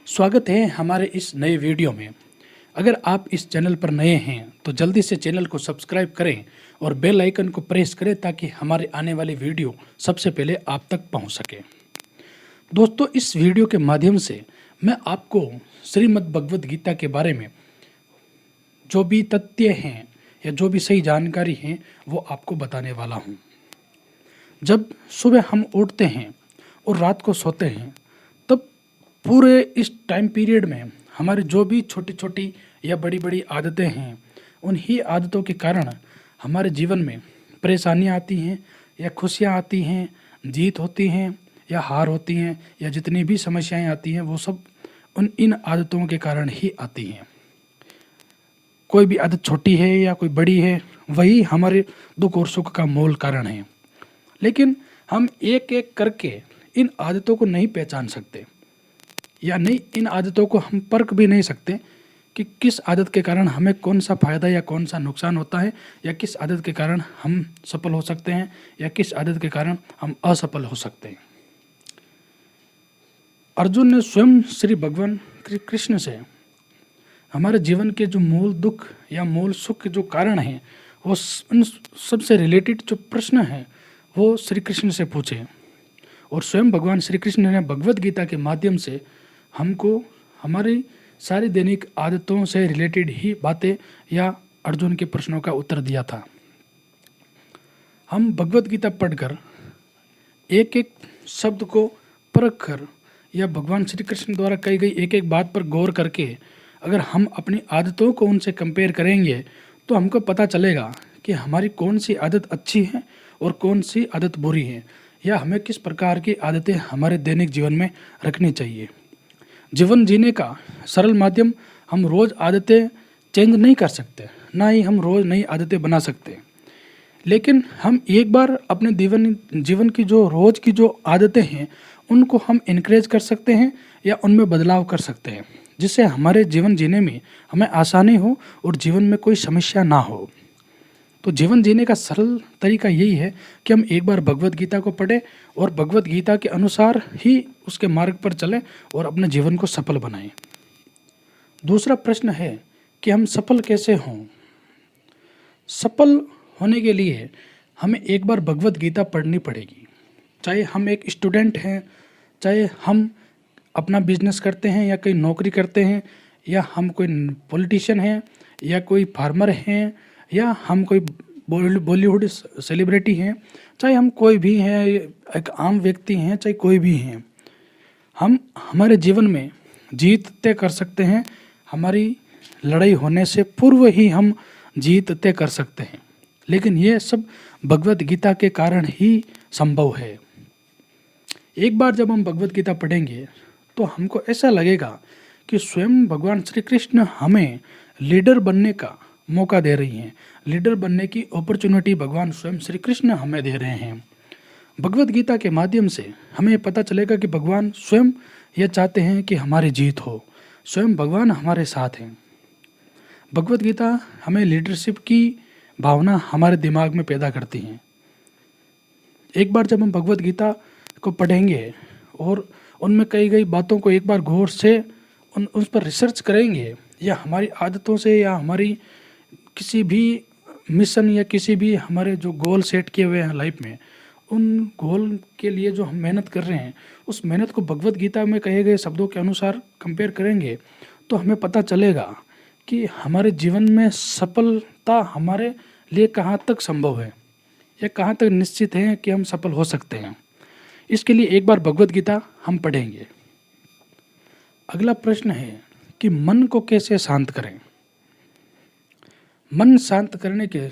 स्वागत है हमारे इस नए वीडियो में। अगर आप इस चैनल पर नए हैं तो जल्दी से चैनल को सब्सक्राइब करें और बेल आइकन को प्रेस करें ताकि हमारे आने वाली वीडियो सबसे पहले आप तक पहुंच सके। दोस्तों, इस वीडियो के माध्यम से मैं आपको श्रीमद् भगवद गीता के बारे में जो भी तथ्य हैं या जो भी सही जानकारी है वो आपको बताने वाला हूँ। जब सुबह हम उठते हैं और रात को सोते हैं तब पूरे इस टाइम पीरियड में हमारी जो भी छोटी छोटी या बड़ी बड़ी आदतें हैं, उन्हीं आदतों के कारण हमारे जीवन में परेशानियां आती हैं या खुशियां आती हैं, जीत होती हैं या हार होती हैं, या जितनी भी समस्याएं आती हैं वो सब इन आदतों के कारण ही आती हैं। कोई भी आदत छोटी है या कोई बड़ी है, वही हमारे दुख और सुख का मूल कारण है। लेकिन हम एक एक करके इन आदतों को नहीं पहचान सकते, या नहीं इन आदतों को हम परख भी नहीं सकते कि किस आदत के कारण हमें कौन सा फ़ायदा या कौन सा नुकसान होता है, या किस आदत के कारण हम सफल हो सकते हैं या किस आदत के कारण हम असफल हो सकते हैं। अर्जुन ने स्वयं श्री भगवान कृष्ण से हमारे जीवन के जो मूल दुख या मूल सुख के जो कारण हैं, वो उन सबसे रिलेटेड जो प्रश्न हैं वो श्री कृष्ण से पूछे, और स्वयं भगवान श्री कृष्ण ने भगवद गीता के माध्यम से हमको हमारी सारी दैनिक आदतों से रिलेटेड ही बातें या अर्जुन के प्रश्नों का उत्तर दिया था। हम भगवद गीता पढ़कर एक एक शब्द को परख कर या भगवान श्री कृष्ण द्वारा कही गई एक एक बात पर गौर करके अगर हम अपनी आदतों को उनसे कंपेयर करेंगे तो हमको पता चलेगा कि हमारी कौन सी आदत अच्छी है और कौन सी आदत बुरी है, या हमें किस प्रकार की आदतें हमारे दैनिक जीवन में रखनी चाहिए। जीवन जीने का सरल माध्यम हम रोज़ आदतें चेंज नहीं कर सकते, ना ही हम रोज़ नई आदतें बना सकते, लेकिन हम एक बार अपने जीवन की जो रोज़ की जो आदतें हैं उनको हम इनक्रेज कर सकते हैं या उनमें बदलाव कर सकते हैं, जिससे हमारे जीवन जीने में हमें आसानी हो और जीवन में कोई समस्या ना हो। तो जीवन जीने का सरल तरीका यही है कि हम एक बार भगवद गीता को पढ़ें और भगवद गीता के अनुसार ही उसके मार्ग पर चलें और अपने जीवन को सफल बनाएं। दूसरा प्रश्न है कि हम सफल कैसे हों। सफल होने के लिए हमें एक बार भगवद गीता पढ़नी पड़ेगी। चाहे हम एक स्टूडेंट हैं, चाहे हम अपना बिजनेस करते हैं या कोई नौकरी करते हैं, या हम कोई पॉलिटिशियन हैं या कोई फार्मर हैं, या हम कोई बॉलीवुड सेलिब्रिटी हैं, चाहे हम कोई भी हैं, एक आम व्यक्ति हैं, चाहे कोई भी हैं, हम हमारे जीवन में जीत तय कर सकते हैं। हमारी लड़ाई होने से पूर्व ही हम जीत तय कर सकते हैं, लेकिन ये सब भगवद गीता के कारण ही संभव है। एक बार जब हम भगवद गीता पढ़ेंगे तो हमको ऐसा लगेगा कि स्वयं भगवान श्री कृष्ण हमें लीडर बनने का मौका दे रही हैं, लीडर बनने की अपॉर्चुनिटी भगवान स्वयं श्री कृष्ण हमें दे रहे हैं। भगवद गीता के माध्यम से हमें पता चलेगा कि भगवान स्वयं ये चाहते हैं कि हमारी जीत हो, स्वयं भगवान हमारे साथ हैं। भगवद गीता हमें लीडरशिप की भावना हमारे दिमाग में पैदा करती हैं। एक बार जब हम भगवद गीता को पढ़ेंगे और उनमें कही गई बातों को एक बार गौर से उस पर रिसर्च करेंगे, या हमारी आदतों से या हमारी किसी भी मिशन या किसी भी हमारे जो गोल सेट किए हुए हैं लाइफ में, उन गोल के लिए जो हम मेहनत कर रहे हैं उस मेहनत को भगवद गीता में कहे गए शब्दों के अनुसार कंपेयर करेंगे, तो हमें पता चलेगा कि हमारे जीवन में सफलता हमारे लिए कहाँ तक संभव है या कहाँ तक निश्चित है कि हम सफल हो सकते हैं। इसके लिए एक बार भगवद गीता हम पढ़ेंगे। अगला प्रश्न है कि मन को कैसे शांत करें। मन शांत करने के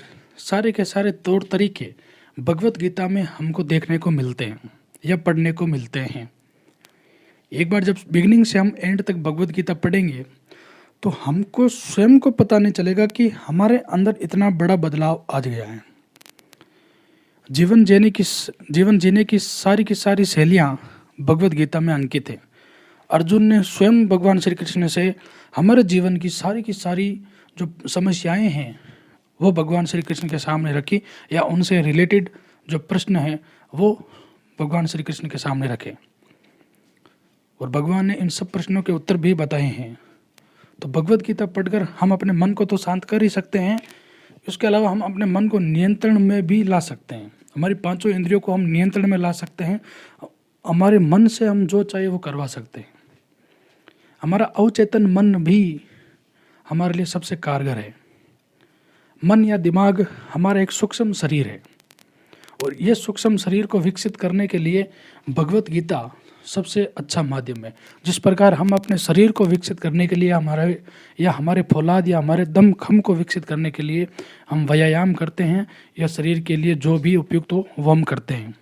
सारे तौर तरीके भगवद गीता में हमको देखने को मिलते हैं या पढ़ने को मिलते हैं। एक बार जब बिगिनिंग से हम एंड तक भगवद गीता पढ़ेंगे तो हमको स्वयं को पता नहीं चलेगा कि हमारे अंदर इतना बड़ा बदलाव आ गया है। जीवन जीने की सारी शैलियाँ भगवद गीता में अंकित है। अर्जुन ने स्वयं भगवान श्री कृष्ण से हमारे जीवन की सारी जो समस्याएं हैं वो भगवान श्री कृष्ण के सामने रखी, या उनसे रिलेटेड जो प्रश्न है वो भगवान श्री कृष्ण के सामने रखे। और भगवान ने इन सब प्रश्नों के उत्तर भी बताए हैं। तो भगवत गीता पढ़कर हम अपने मन को तो शांत कर ही सकते हैं, उसके अलावा हम अपने मन को नियंत्रण में भी ला सकते हैं। हमारी पांचों इंद्रियों को हम नियंत्रण में ला सकते हैं। हमारे मन से हम जो चाहे वो करवा सकते हैं। हमारा अवचेतन मन भी हमारे लिए सबसे कारगर है। मन या दिमाग हमारा एक सूक्ष्म शरीर है और ये सूक्ष्म शरीर को विकसित करने के लिए भगवत गीता सबसे अच्छा माध्यम है। जिस प्रकार हम अपने शरीर को विकसित करने के लिए हमारे फौलाद या हमारे दम खम को विकसित करने के लिए हम व्यायाम करते हैं या शरीर के लिए जो भी उपयुक्त हो वो हम करते हैं,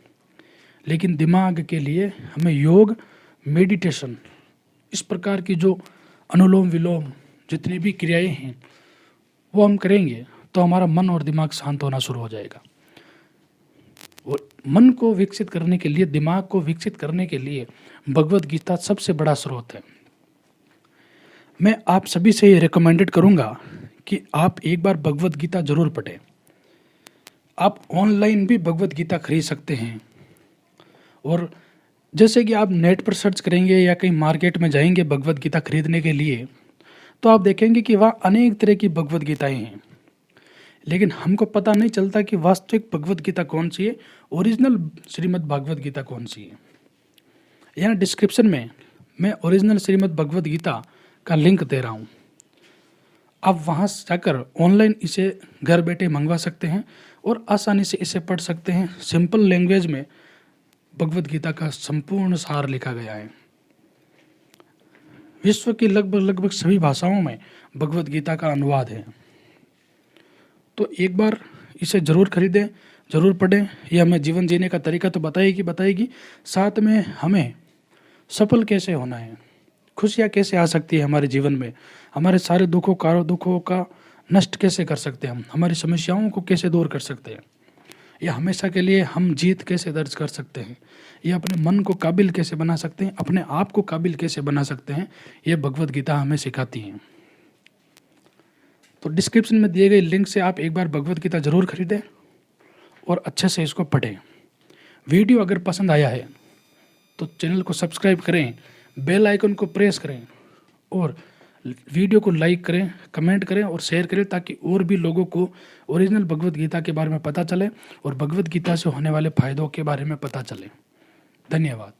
लेकिन दिमाग के लिए हमें योग, मेडिटेशन, इस प्रकार की जो अनुलोम विलोम जितनी भी क्रियाएं हैं वो हम करेंगे तो हमारा मन और दिमाग शांत होना शुरू हो जाएगा। और मन को विकसित करने के लिए, दिमाग को विकसित करने के लिए भगवत गीता सबसे बड़ा स्रोत है। मैं आप सभी से ये रिकमेंडेड करूँगा कि आप एक बार भगवत गीता जरूर पढ़ें। आप ऑनलाइन भी भगवत गीता खरीद सकते हैं और जैसे कि आप नेट पर सर्च करेंगे या कहीं मार्केट में जाएंगे भगवत गीता खरीदने के लिए, तो आप देखेंगे कि वहाँ अनेक तरह की भगवत गीताएँ हैं, लेकिन हमको पता नहीं चलता कि वास्तविक भगवत गीता कौन सी है, ओरिजिनल श्रीमद् भागवत गीता कौन सी है। यहाँ डिस्क्रिप्शन में मैं ओरिजिनल श्रीमद् भगवत गीता का लिंक दे रहा हूँ। आप वहाँ जाकर ऑनलाइन इसे घर बैठे मंगवा सकते हैं और आसानी से इसे पढ़ सकते हैं। सिंपल लैंग्वेज में भगवत गीता का संपूर्ण सार लिखा गया है। विश्व की लगभग सभी भाषाओं में भगवत गीता का अनुवाद है। तो एक बार इसे ज़रूर खरीदें, ज़रूर पढ़ें। यह हमें जीवन जीने का तरीका तो बताएगी, साथ में हमें सफल कैसे होना है, खुशियाँ कैसे आ सकती है हमारे जीवन में, हमारे सारे दुखों का नष्ट कैसे कर सकते हैं, हम हमारी समस्याओं को कैसे दूर कर सकते हैं, या हमेशा के लिए हम जीत कैसे दर्ज कर सकते हैं, या अपने मन को काबिल कैसे बना सकते हैं, अपने आप को काबिल कैसे बना सकते हैं, ये भगवत गीता हमें सिखाती हैं। तो डिस्क्रिप्शन में दिए गए लिंक से आप एक बार भगवत गीता ज़रूर खरीदें और अच्छे से इसको पढ़ें। वीडियो अगर पसंद आया है तो चैनल को सब्सक्राइब करें, बेल आइकन को प्रेस करें और वीडियो को लाइक करें, कमेंट करें और शेयर करें, ताकि और भी लोगों को ओरिजिनल भगवत गीता के बारे में पता चले और भगवत गीता से होने वाले फ़ायदों के बारे में पता चले। धन्यवाद।